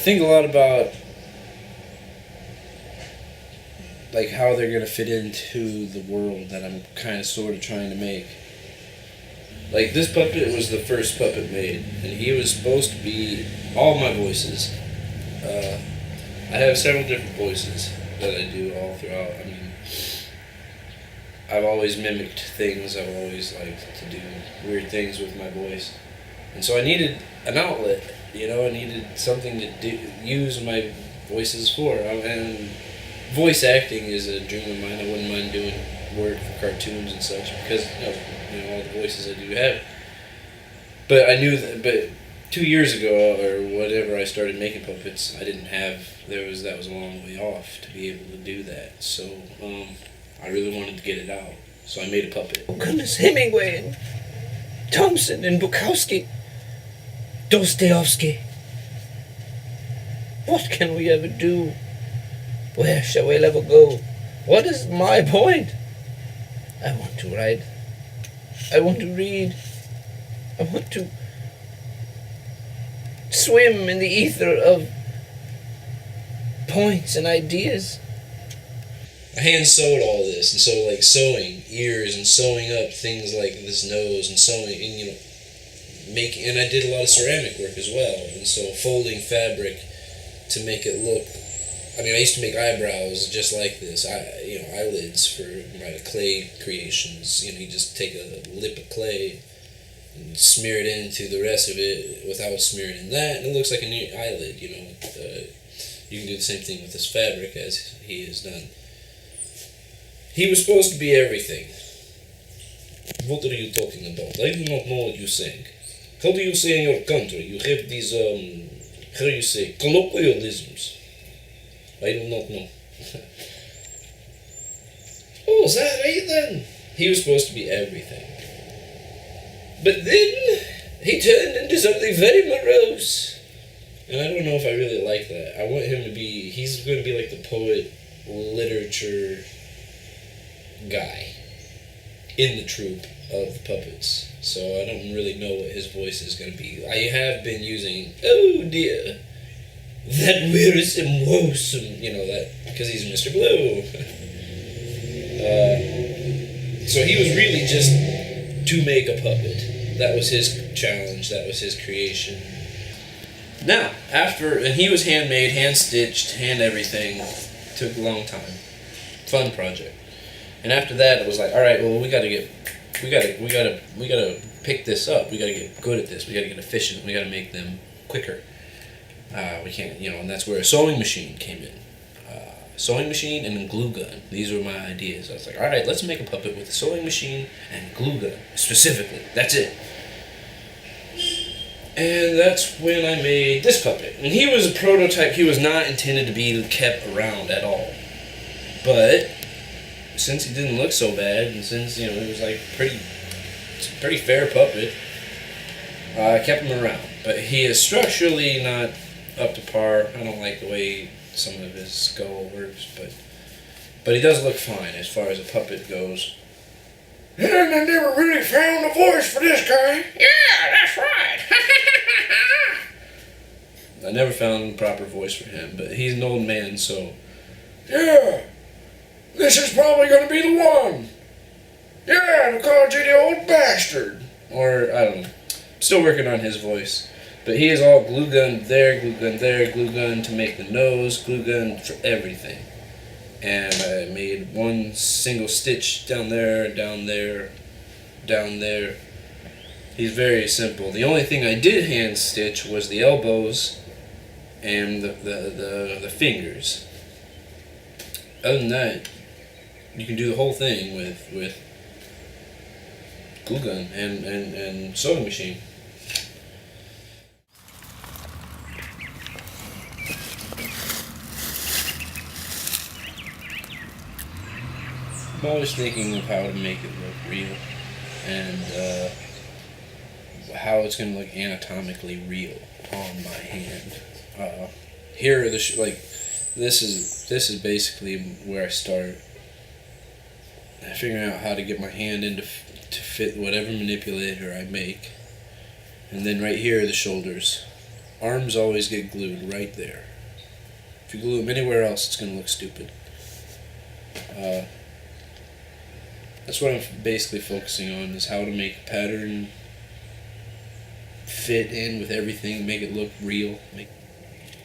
think a lot about like how they're gonna fit into the world that I'm kind of sort of trying to make. Like this puppet was the first puppet made, and he was supposed to be all my voices. I have several different voices that I do all throughout. I mean, I've always mimicked things. I've always liked to do weird things with my voice, and so I needed an outlet. You know, I needed something to use my voices for. And voice acting is a dream of mine. I wouldn't mind doing work for cartoons and such because all the voices I do have. But I knew that. But 2 years ago or whatever, I started making puppets. I didn't have. That was a long way off to be able to do that. So I really wanted to get it out. So I made a puppet. Oh goodness, Hemingway and Thompson and Bukowski, Dostoevsky. What can we ever do? Where shall we ever go? What is my point? I want to write. I want to read. I want to swim in the ether of points and ideas. I hand sewed all this, and so like sewing ears and sewing up things like this nose and sewing and making, and I did a lot of ceramic work as well, and so folding fabric to make it look. I mean, I used to make eyebrows just like this. Eyelids for my clay creations. You just take a lip of clay and smear it into the rest of it without smearing in that, and it looks like an eyelid. You can do the same thing with this fabric as he has done. He was supposed to be everything. What are you talking about? I do not know what you saying. How do you say in your country? You have these, how do you say, colloquialisms. I do not know. Oh, is that right then? He was supposed to be everything. But then, he turned into something very morose. And I don't know if I really like that. I want him to be, he's going to be like the poet, literature guy in the troupe of the puppets. So I don't really know what his voice is going to be. I have been using, oh dear, that wearisome, woesome, that, because he's Mr. Blue. So he was really just to make a puppet. That was his challenge, that was his creation. Now, and he was handmade, hand-stitched, hand everything. Took a long time. Fun project. And after that, it was like, all right, well, we gotta pick this up. We gotta get good at this. We gotta get efficient. We gotta make them quicker. We can't, and that's where a sewing machine came in. Sewing machine and a glue gun. These were my ideas. I was like, all right, let's make a puppet with a sewing machine and glue gun specifically. That's it. And that's when I made this puppet. And he was a prototype. He was not intended to be kept around at all. But since he didn't look so bad, and since it was like pretty fair puppet, I kept him around. But he is structurally not up to par. I don't like the way some of his skull works, but he does look fine as far as a puppet goes. And I never really found a voice for this guy. Yeah, that's right. I never found a proper voice for him, but he's an old man, so. Yeah, this is probably going to be the one. Yeah, they called you the old bastard. Or, I don't know. Still working on his voice. But he is all glue gun there, glue gun there, glue gun to make the nose, glue gun for everything. And I made one single stitch down there, down there, down there. He's very simple. The only thing I did hand stitch was the elbows and the fingers. Other than that, you can do the whole thing with glue gun and sewing machine. I'm always thinking of how to make it look real and how it's going to look anatomically real on my hand. Here are the this is basically where I start. Figuring out how to get my hand to fit whatever manipulator I make. And then right here are the shoulders. arms always get glued right there. If you glue them anywhere else, it's going to look stupid. That's what I'm basically focusing on, is how to make a pattern fit in with everything, make it look real.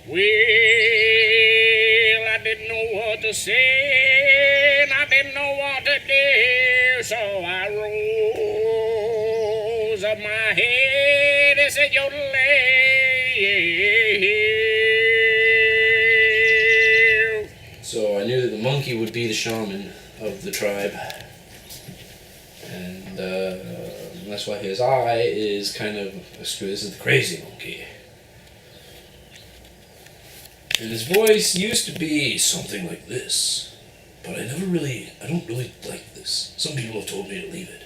Well, I didn't know what to say, and I didn't know what to do, so I rose up my head and said, yodelay. So I knew that the monkey would be the shaman of the tribe, and that's why his eye is kind of this is the crazy monkey. And his voice used to be something like this, but I don't really like this. Some people have told me to leave it.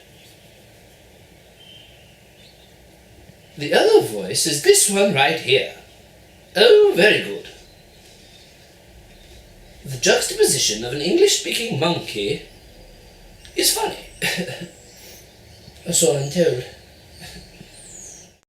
The other voice is this one right here. Oh, very good. The juxtaposition of an English-speaking monkey is funny. So I'm told.